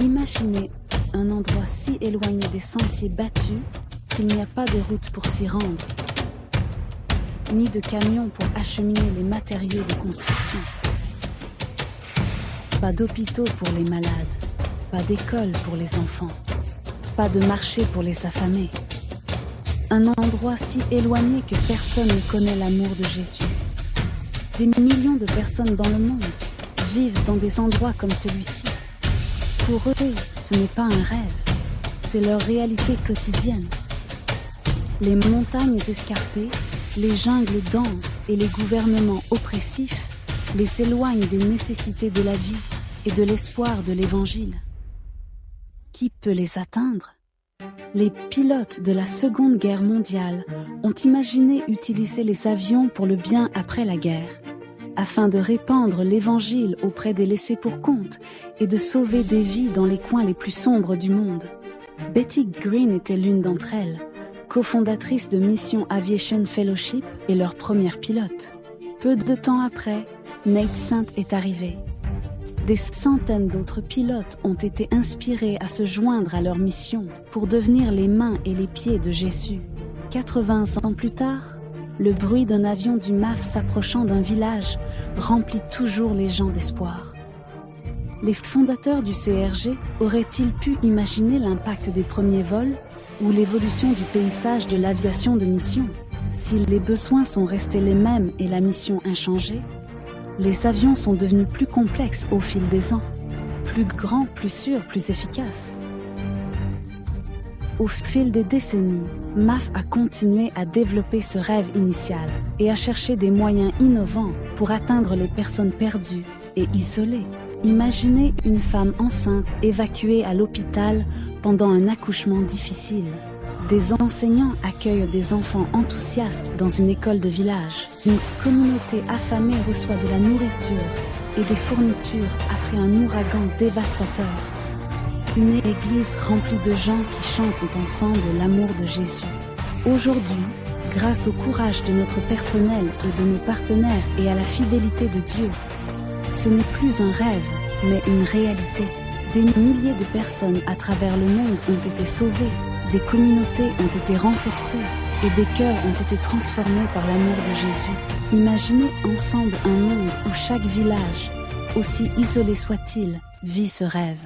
Imaginez un endroit si éloigné des sentiers battus qu'il n'y a pas de route pour s'y rendre, ni de camions pour acheminer les matériaux de construction. Pas d'hôpitaux pour les malades, pas d'école pour les enfants, pas de marché pour les affamés. Un endroit si éloigné que personne ne connaît l'amour de Jésus. Des millions de personnes dans le monde vivent dans des endroits comme celui-ci. Pour eux, ce n'est pas un rêve, c'est leur réalité quotidienne. Les montagnes escarpées, les jungles denses et les gouvernements oppressifs les éloignent des nécessités de la vie et de l'espoir de l'Évangile. Qui peut les atteindre ? Les pilotes de la Seconde Guerre mondiale ont imaginé utiliser les avions pour le bien après la guerre, afin de répandre l'Évangile auprès des laissés-pour-compte et de sauver des vies dans les coins les plus sombres du monde. Betty Green était l'une d'entre elles, cofondatrice de Mission Aviation Fellowship et leur première pilote. Peu de temps après, Nate Saint est arrivé. Des centaines d'autres pilotes ont été inspirés à se joindre à leur mission pour devenir les mains et les pieds de Jésus. 80 ans plus tard, le bruit d'un avion du MAF s'approchant d'un village remplit toujours les gens d'espoir. Les fondateurs du CRG auraient-ils pu imaginer l'impact des premiers vols ou l'évolution du paysage de l'aviation de mission? Si les besoins sont restés les mêmes et la mission inchangée, les avions sont devenus plus complexes au fil des ans, plus grands, plus sûrs, plus efficaces. Au fil des décennies, MAF a continué à développer ce rêve initial et à chercher des moyens innovants pour atteindre les personnes perdues et isolées. Imaginez une femme enceinte évacuée à l'hôpital pendant un accouchement difficile. Des enseignants accueillent des enfants enthousiastes dans une école de village. Une communauté affamée reçoit de la nourriture et des fournitures après un ouragan dévastateur. Une église remplie de gens qui chantent ensemble l'amour de Jésus. Aujourd'hui, grâce au courage de notre personnel et de nos partenaires et à la fidélité de Dieu, ce n'est plus un rêve, mais une réalité. Des milliers de personnes à travers le monde ont été sauvées. Des communautés ont été renforcées et des cœurs ont été transformés par l'amour de Jésus. Imaginez ensemble un monde où chaque village, aussi isolé soit-il, vit ce rêve.